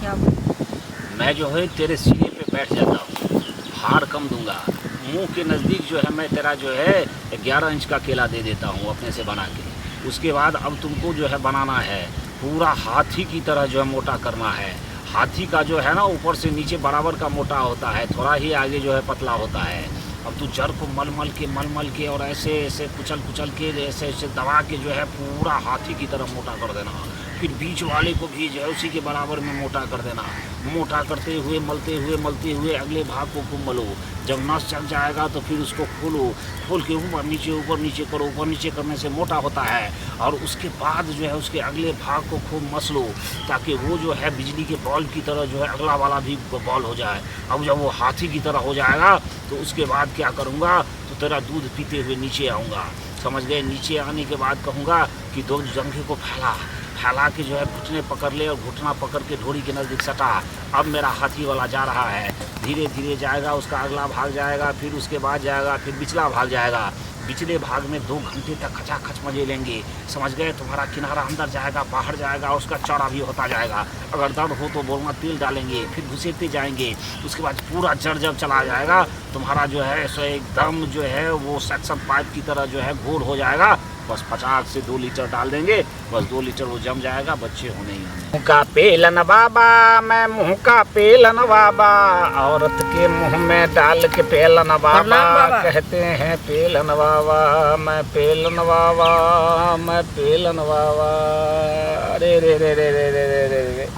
क्या? मैं जो है तेरे सीने पे बैठ जाता हूँ, भार कम दूंगा। मुंह के नज़दीक जो है मैं तेरा जो है 11 इंच का केला दे देता हूँ अपने से बना के। उसके बाद अब तुमको जो है बनाना है पूरा हाथी की तरह जो है मोटा करना है। हाथी का जो है ना ऊपर से नीचे बराबर का मोटा होता है, थोड़ा ही आगे जो है पतला होता है। अब तू जड़ को मल मल के और ऐसे ऐसे कुचल के ऐसे ऐसे दबा के जो है पूरा हाथी की तरह मोटा कर देना। फिर बीच वाले को भी जो है उसी के बराबर में मोटा कर देना। मोटा करते हुए मलते हुए अगले भाग को खूब मलो। जब नस चल जाएगा तो फिर उसको खोलो, खोल के ऊपर नीचे करो। ऊपर नीचे करने से मोटा होता है। और उसके बाद जो है उसके अगले भाग को खूब मस लो, ताकि वो जो है बिजली के बॉल की तरह जो है अगला वाला भी बॉल हो जाए। अब जब वो हाथी की तरह हो जाएगा तो उसके बाद क्या करूँगा, तो तेरा दूध पीते हुए नीचे आऊँगा। समझ गए? नीचे आने के बाद कहूँगा कि दो जंघे को फैला के जो है घुटने पकड़ ले और घुटना पकड़ के ढोरी के नज़दीक सटा। अब मेरा हाथी वाला जा रहा है, धीरे धीरे जाएगा, उसका अगला भाग जाएगा, फिर उसके बाद जाएगा, फिर पिछला भाग जाएगा। पिछले भाग में 2 घंटे तक खचाखच मजे लेंगे। समझ गए? तुम्हारा किनारा अंदर जाएगा, बाहर जाएगा, उसका चौड़ा भी होता जाएगा। अगर दर्द हो तो बोलना, तेल डालेंगे, फिर घुसेते जाएंगे। उसके बाद पूरा जड़ जब चला जाएगा तुम्हारा जो है सो एकदम जो है वो सक्शन पाइप की तरह जो है घोल हो जाएगा। बस 50 से 2 लीटर डाल देंगे, बस 2 लीटर वो जम जाएगा, बच्चे होने ही होने। मुँह का पेलन बाबा, मैं मुँह का पेलन बाबा, औरत के मुँह में डाल के पेलन बाबा, कहते हैं पेलन बाबा, मैं पेलन बाबा, मैं पेलन बाबा। अरे रे रे रे रे रे रे रे रे,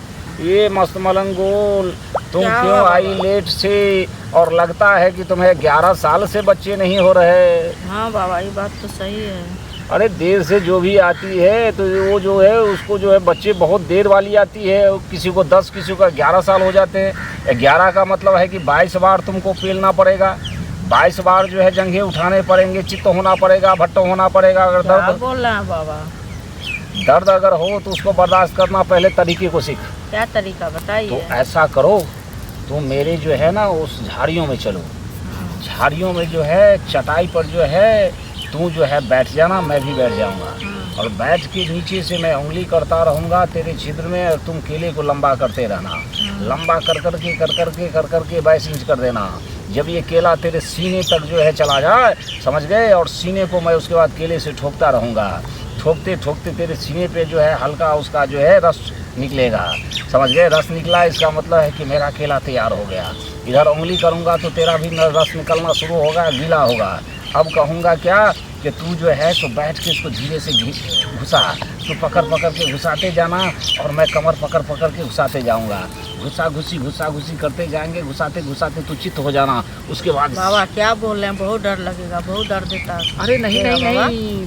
ये मस्त मलंगोल, तुम क्यों आई लेट से? और लगता है कि तुम्हें 11 साल से बच्चे नहीं हो रहे। हाँ बाबा, ये बात तो सही है। अरे देर से जो भी आती है तो वो जो है उसको जो है बच्चे बहुत देर वाली आती है। किसी को 10, किसी को 11 साल हो जाते हैं। 11 का मतलब है कि 22 बार तुमको पेलना पड़ेगा, 22 बार जो है जंघे उठाने पड़ेंगे, चित्त होना पड़ेगा, भट्टो होना पड़ेगा। अगर दर्द बोल रहे हैं बाबा, दर्द अगर हो तो उसको बर्दाश्त करना। पहले तरीके को सीख। क्या तरीका बताइए? तो ऐसा करो, तुम मेरे जो है ना उस झाड़ियों में चलो। झाड़ियों में जो है चटाई पर जो है तू जो है बैठ जाना, मैं भी बैठ जाऊंगा। और बैठ के नीचे से मैं उंगली करता रहूँगा तेरे छिद्र में, और तुम केले को लंबा करते रहना। लंबा कर कर के 22 इंच कर देना। जब ये केला तेरे सीने तक जो है चला जाए, समझ गए? और सीने को मैं उसके बाद केले से ठोकता रहूँगा। ठोकते ठोकते तेरे सीने पे जो है हल्का उसका जो है रस निकलेगा। समझ गए? रस निकला, इसका मतलब है कि मेरा केला तैयार हो गया। इधर उंगली करूँगा तो तेरा भी रस निकलना शुरू होगा, गीला होगा। अब कहूँगा क्या कि तू जो है तो बैठ के इसको धीरे से घुसा, तो पकड़ के घुसाते जाना, और मैं कमर पकड़ के घुसाते जाऊँगा। घुसा घुसी करते जाएंगे, घुसाते तू चित्त हो जाना। उसके बाद बाबा क्या बोल रहे हैं? बहुत डर लगेगा, बहुत दर्द देता है। अरे नहीं,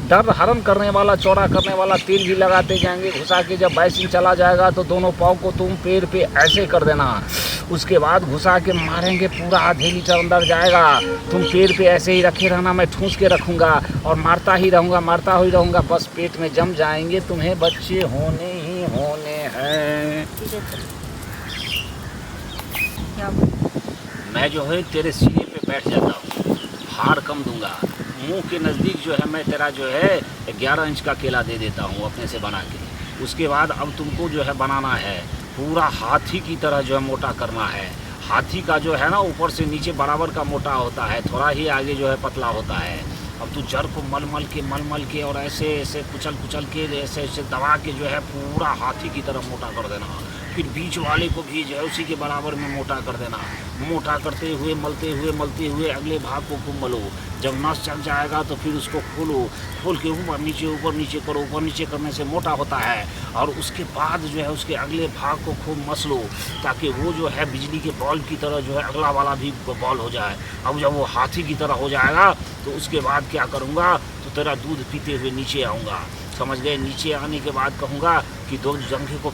दर्द हरण करने वाला, चौड़ा करने वाला तेल भी लगाते जाएंगे। घुसा के जब 22 इंच चला जाएगा तो दोनों पाँव को तुम पैर पे ऐसे कर देना। उसके बाद घुसा के मारेंगे, पूरा आधे लीटर अंदर जाएगा। तुम पैर पे ऐसे ही रखे रहना, मैं ठूस के रखूँगा और मारता ही रहूँगा। बस पेट में जम जाएंगे, तुम्हें बच्चे होने ही होने हैं। क्या? मैं जो है तेरे सीने पे बैठ जाता हूँ, भार कम दूंगा। मुंह के नज़दीक जो है मैं तेरा जो है 11 इंच का केला दे देता हूँ अपने से बना के। उसके बाद अब तुमको जो है बनाना है पूरा हाथी की तरह जो है मोटा करना है। हाथी का जो है ना ऊपर से नीचे बराबर का मोटा होता है, थोड़ा ही आगे जो है पतला होता है। अब तू जड़ को मल के और ऐसे ऐसे कुचल के ऐसे ऐसे दबा के जो है पूरा हाथी की तरह मोटा कर देना। फिर बीच वाले को भी जो है उसी के बराबर में मोटा कर देना। मोटा करते हुए मलते हुए अगले भाग को खूब मलो। जब नस चल जाएगा तो फिर उसको खोलो, खोल के ऊपर नीचे करो। ऊपर नीचे करने से मोटा होता है। और उसके बाद जो है उसके अगले भाग को खूब मस लो, ताकि वो जो है बिजली के बॉल की तरह जो है अगला वाला भी बॉल हो जाए। अब जब वो हाथी की तरह हो जाएगा तो उसके बाद क्या करूँगा, तो तेरा दूध पीते हुए नीचे आऊँगा। समझ गए? नीचे आने के बाद कहूँगा कि 2 जंघे को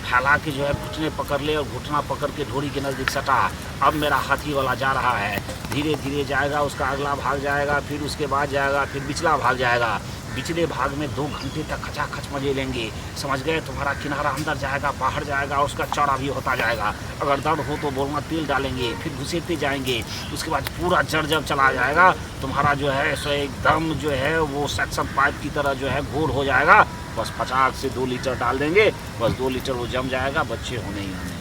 फैला के जो है घुटने पकड़ ले और घुटना पकड़ के ढोरी के नज़दीक सटा। अब मेरा हाथी वाला जा रहा है, धीरे धीरे जाएगा, उसका अगला भाग जाएगा, फिर उसके बाद जाएगा, फिर पिछला भाग जाएगा। पिछले भाग में 2 घंटे तक खचाखच मजे लेंगे। समझ गए? तुम्हारा किनारा अंदर जाएगा, बाहर जाएगा, उसका चौड़ा भी होता जाएगा। अगर दर्द हो तो बोलना, तेल डालेंगे, फिर घुसेते जाएंगे। उसके बाद पूरा जड़ जब चला जाएगा तुम्हारा जो है सो एकदम जो है वो सक्शन पाइप की तरह जो है घोल हो जाएगा। बस 50 से 2 लीटर डाल देंगे, बस 2 लीटर वो जम जाएगा, बच्चे होने ही होने।